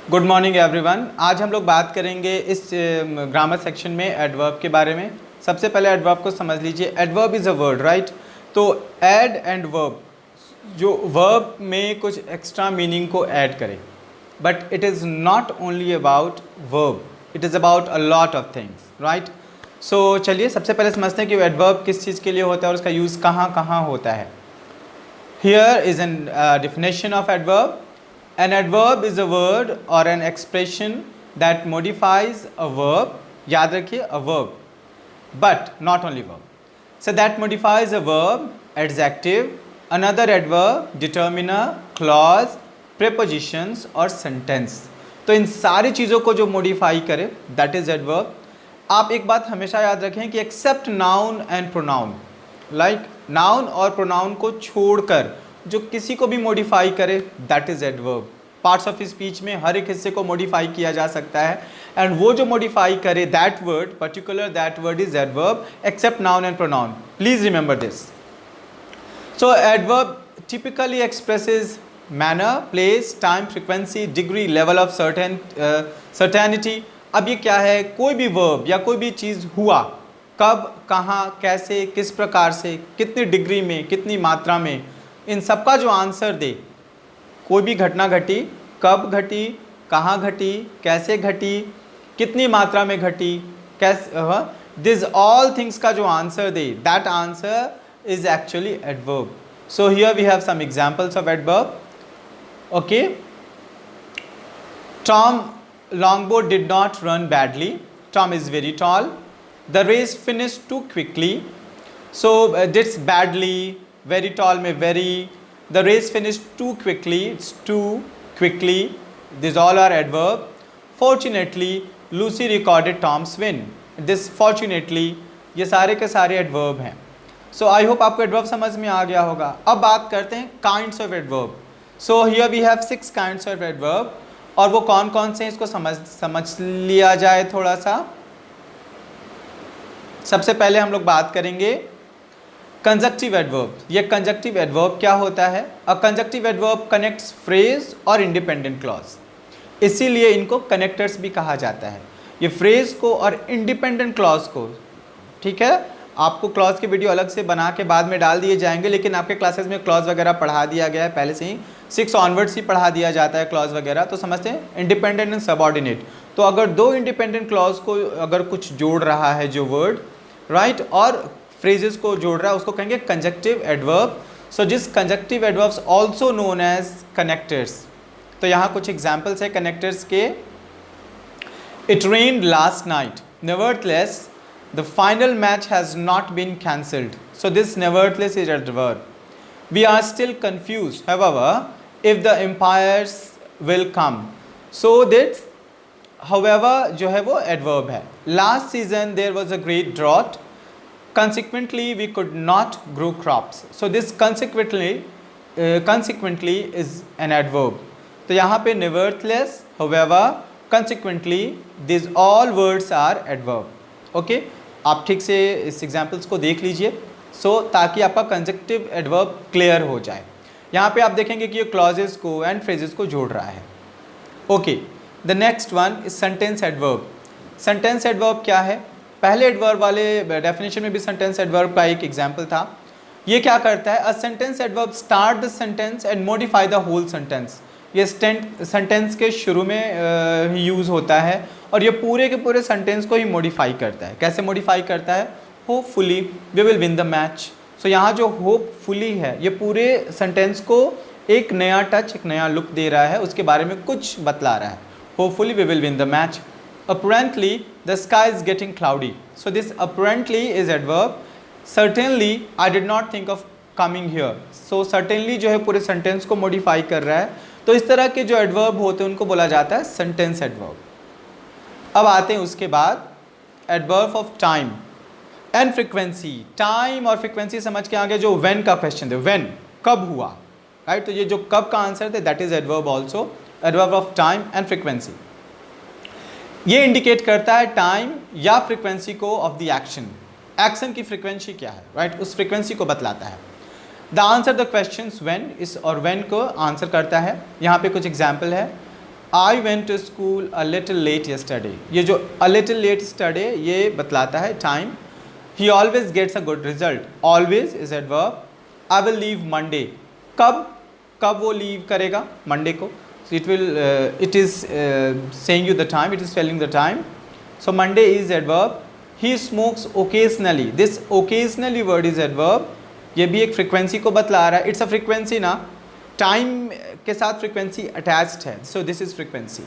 Good morning everyone. आज हम लोग बात करेंगे इस ग्रामर सेक्शन में एडवर्ब के बारे में। सबसे पहले एडवर्ब को समझ लीजिए। Adverb is a word, right. तो एड एंड वर्ब, जो वर्ब में कुछ एक्स्ट्रा मीनिंग को ऐड करे, but it is not only about verb, it is about a lot of things, right. So चलिए सबसे पहले समझते हैं कि एडवर्ब किस चीज़ के लिए होता है और उसका यूज़ कहाँ कहाँ होता है। Here is an definition of adverb. An adverb is a word or an expression that modifies a verb. याद रखिए, a verb, but not only verb. So that modifies a verb, adjective, another adverb, determiner, clause, prepositions और sentence. तो इन सारी चीज़ों को जो modify करे, that is adverb. आप एक बात हमेशा याद रखें कि except noun and pronoun, like noun और pronoun को छोड़कर जो किसी को भी मॉडिफाई करे that is adverb. Parts of speech में हर एक हिस्से को मॉडिफाई किया जा सकता है एंड वो जो मॉडिफाई करे that word, particular that word is adverb except noun and pronoun. Please remember this. So adverb typically expresses manner, place, time, frequency, degree, level of certainty. अब ये क्या है? कोई भी वर्ब या कोई भी चीज़ हुआ, कब, कहाँ, कैसे, किस प्रकार से, कितनी डिग्री में, कितनी मात्रा में, इन सबका जो आंसर दे। कोई भी घटना घटी, कब घटी, कहाँ घटी, कैसे घटी, कितनी मात्रा में घटी, कैसे, दिस ऑल थिंग्स का जो आंसर दे, that answer is actually adverb. So here we have some examples of adverb. Okay, Tom Longboat did not run badly, Tom is very tall, the race finish too quickly. So डिट्स badly, very tall में very, the race finished too quickly, it's too quickly, these all are adverb. Fortunately Lucy recorded Tom's win, this fortunately, ये सारे के सारे adverb हैं। So I hope आपको adverb समझ में आ गया होगा। अब बात करते हैं kinds of adverb. So here we have 6 kinds of adverb, और वो कौन कौन से हैं इसको समझ लिया जाए थोड़ा सा। सबसे पहले हम लोग बात करेंगे कंजक्टिव एडवर्ब। ये कंजक्टिव एडवर्ब क्या होता है? अ कंजक्टिव एडवर्ब कनेक्ट्स फ्रेज और इंडिपेंडेंट क्लॉज, इसीलिए इनको कनेक्टर्स भी कहा जाता है। ये फ्रेज को और इंडिपेंडेंट क्लॉज को, ठीक है, आपको क्लॉज की वीडियो अलग से बना के बाद में डाल दिए जाएंगे, लेकिन आपके क्लासेस में क्लॉज वगैरह पढ़ा दिया गया है पहले से ही, 6 ऑनवर्ड्स ही पढ़ा दिया जाता है क्लॉज वगैरह। तो समझते हैं इंडिपेंडेंट एंड सबऑर्डिनेट। तो अगर दो इंडिपेंडेंट क्लॉज को अगर कुछ जोड़ रहा है जो वर्ड, राइट, और फ्रेजेस को जोड़ रहा है, उसको कहेंगे conjunctive adverb. So this conjunctive adverbs also known as connectors. तो यहाँ कुछ एग्जांपल्स है कनेक्टर्स के। It rained last night, nevertheless the final match has not been cancelled. So this nevertheless is adverb. We are still confused however if the umpires will come. So this however जो है वो adverb है। Last season there was a great drought, consequently we could not grow crops. So this consequently is an adverb. तो यहाँ पे nevertheless, however, consequently, these all words are adverb. Okay? आप ठीक से इस एग्जाम्पल्स को देख लीजिए, सो ताकि आपका कंजक्टिव एडवर्ब क्लियर हो जाए। यहाँ पे आप देखेंगे कि ये क्लॉजेस को एंड फ्रेजेस को जोड़ रहा है। Okay, the next one is sentence adverb. Sentence adverb क्या है? पहले एडवर्ब वाले डेफिनेशन में भी सेंटेंस एडवर्ब का एक एग्जांपल था। ये क्या करता है? A sentence adverb start the sentence and modify the whole sentence. ये सेंटेंस के शुरू में ही यूज़ होता है और ये पूरे के पूरे सेंटेंस को ही मॉडिफाई करता है। कैसे मॉडिफाई करता है? Hopefully we will win the match. So यहाँ जो होपफुली है, ये पूरे सेंटेंस को एक नया टच, एक नया लुक दे रहा है, उसके बारे में कुछ बतला रहा है। Hopefully we will win the match. Apparently the sky is getting cloudy. So this apparently is adverb. Certainly I did not think of coming here. So certainly जो है पूरे सेंटेंस को मॉडिफाई कर रहा है। तो इस तरह के जो एडवर्ब होते हैं उनको बोला जाता है सेंटेंस एडवर्ब। अब आते हैं उसके बाद adverb of time and frequency. Time और फ्रीक्वेंसी समझ के आगे जो व्हेन का क्वेश्चन थे, व्हेन, कब हुआ, राइट। तो ये जो कब का आंसर थे that is adverb also, adverb of time and frequency. ये इंडिकेट करता है टाइम या फ्रीक्वेंसी को ऑफ द एक्शन। एक्शन की फ्रीक्वेंसी क्या है, राइट, उस फ्रीक्वेंसी को बतलाता है। The answer the question when, इस और व्हेन को आंसर करता है। यहाँ पे कुछ एग्जाम्पल है। I went to school a little late yesterday, ये जो अ लिटिल लेट yesterday ये बतलाता है time. He always gets a good result. Always is adverb. I will leave Monday. कब वो लीव करेगा मंडे को. It is saying you the time, it is telling the time. So Monday is adverb. He smokes occasionally. This occasionally word is adverb. ये भी एक frequency को बतला रहा है. इट्स अ फ्रिक्वेंसी ना, टाइम के साथ फ्रिक्वेंसी अटैच्ड है. So this is frequency.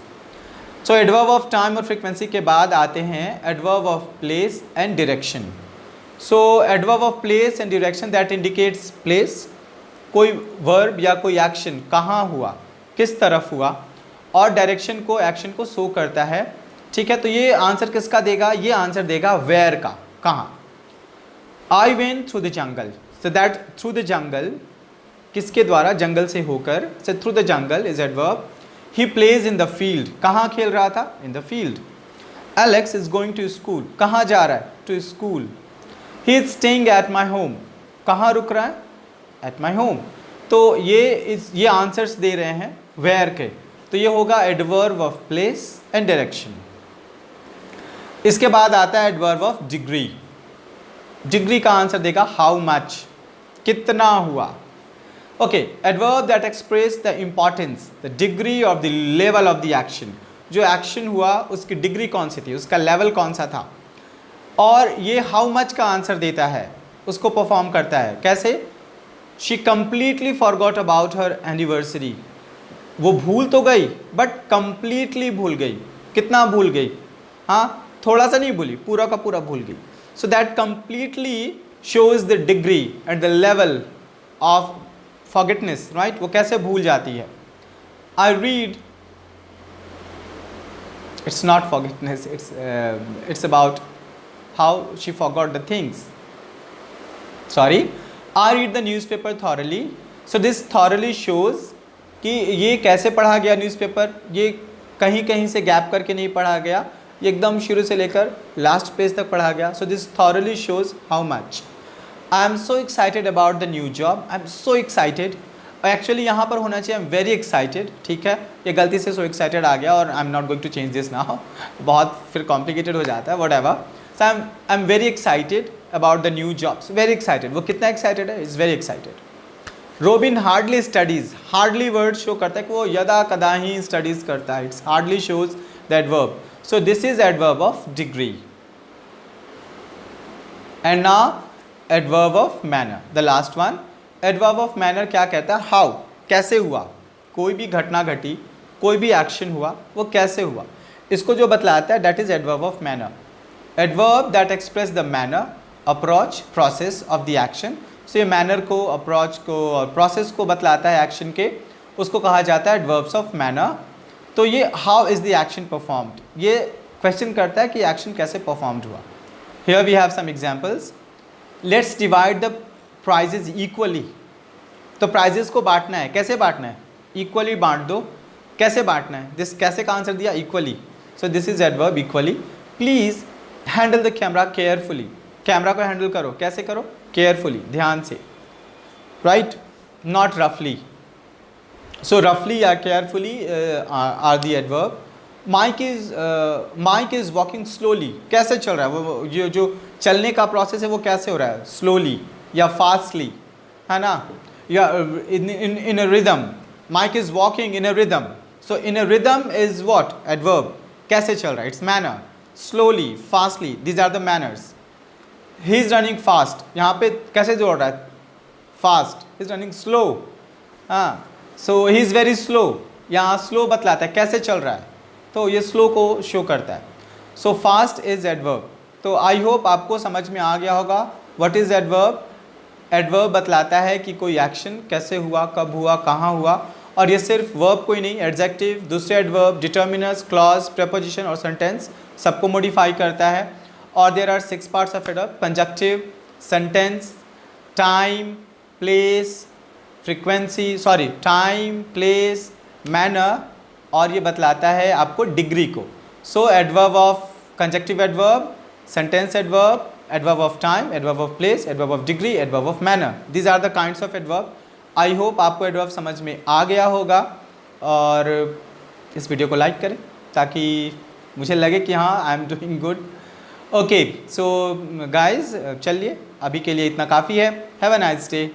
So adverb of time और फ्रिक्वेंसी के बाद आते हैं adverb of place and direction. So adverb of place and direction that indicates place. कोई वर्ब या कोई एक्शन कहाँ हुआ, किस तरफ हुआ, और डायरेक्शन को, एक्शन को शो करता है. ठीक है, तो ये आंसर किसका देगा, ये आंसर देगा वेयर का, कहाँ. I went through the jungle. So that through the jungle किसके द्वारा, जंगल से होकर. So through the jungle is adverb. He plays in the field. कहाँ खेल रहा था, in the field. Alex is going to school. कहाँ जा रहा है, to school. He is staying at my home. कहाँ रुक रहा है, एट माई होम. तो ये आंसर्स दे रहे हैं वेयर के. तो ये होगा adverb of place and direction. इसके बाद आता है एडवर्ब ऑफ डिग्री. डिग्री का आंसर देगा हाउ मच, कितना हुआ. Okay, adverb that express the importance, the degree of the level of the action. जो एक्शन हुआ उसकी डिग्री कौन सी थी, उसका लेवल कौन सा था. और ये हाउ मच का आंसर देता है, उसको परफॉर्म करता है. कैसे, she completely forgot about her anniversary. वो भूल तो गई बट कंप्लीटली भूल गई. कितना भूल गई, हाँ थोड़ा सा नहीं भूली, पूरा का पूरा भूल गई. So that completely shows the degree and the level of forgetness, right. वो कैसे भूल जाती है. I read, it's not forgetness, it's about how she forgot the things. Sorry. I read the newspaper thoroughly. So this thoroughly shows कि ये कैसे पढ़ा गया न्यूज़पेपर. ये कहीं कहीं से गैप करके नहीं पढ़ा गया, ये एकदम शुरू से लेकर लास्ट पेज तक पढ़ा गया. सो this thoroughly shows how much. I am so excited about the new job. I am so excited. Actually यहाँ पर होना चाहिए आई एम वेरी एक्साइटेड. ठीक है, ये गलती से सो एक्साइटेड आ गया और I am not going to change this now. बहुत फिर कॉम्प्लिकेटेड हो जाता है, whatever. So I am very excited about the new jobs. Very excited, वो कितना एक्साइटेड है, is very excited. Robin hardly studies. Hardly word show करता है कि वो यदा कदा ही स्टडीज़ करता है. It's hardly shows the adverb. So this is adverb of degree. And now adverb of manner, the last one. Adverb of manner क्या कहता है, how, कैसे हुआ. कोई भी घटना घटी, कोई भी एक्शन हुआ, वो कैसे हुआ, इसको जो बतलाता है that is adverb of manner. Adverb that express the manner, approach, process of the action. So ये manner को, approach को और process को बतलाता है एक्शन के, उसको कहा जाता है adverbs of manner. तो ये how is the action performed, ये क्वेश्चन करता है कि एक्शन कैसे परफॉर्म्ड हुआ. Here we have some examples. Let's divide the prizes equally. तो प्राइजेस को बांटना है, कैसे बांटना है, इक्वली बांट दो. कैसे बांटना है, दिस कैसे का आंसर दिया, equally. So this is adverb equally. Please handle the camera carefully. Camera को हैंडल करो, कैसे करो, केयरफुली, ध्यान से, राइट, नॉट रफली. So roughly or carefully are the adverb. Mike is walking slowly. कैसे चल रहा है वो, ये जो चलने का प्रोसेस है वो कैसे हो रहा है, slowly या fastly, है ना, या in a rhythm. Mike is walking in a rhythm. So in a rhythm is what, adverb. कैसे चल रहा है, it's manner. Slowly, fastly, these are the manners. He is running fast. यहाँ पे कैसे जोड़ रहा है, fast. He is running slow. हाँ, सो ही इज़ वेरी स्लो. यहाँ स्लो बतलाता है कैसे चल रहा है, तो ये स्लो को शो करता है. So fast is adverb. तो आई होप आपको समझ में आ गया होगा व्हाट इज़ एडवर्ब. एडवर्ब बतलाता है कि कोई एक्शन कैसे हुआ, कब हुआ, कहाँ हुआ. और ये सिर्फ वर्ब को ही नहीं, एडजेक्टिव, दूसरे एडवर्ब, डिटर्मिनर्स, क्लॉज, प्रेपोजिशन और सेंटेंस सबको मॉडिफाई करता है. और there are 6 parts of adverb: conjunctive, sentence, time, place, frequency, sorry, time, place, manner, और ये बतलाता है आपको डिग्री को. So adverb of conjunctive adverb, sentence adverb, adverb of time, adverb of place, adverb of degree, adverb of manner, these are the kinds of adverb. I hope आपको adverb समझ में आ गया होगा. और इस वीडियो को लाइक करें ताकि मुझे लगे कि हाँ I am doing good. Okay so guys, चलिए अभी के लिए इतना काफ़ी है। Have a nice day.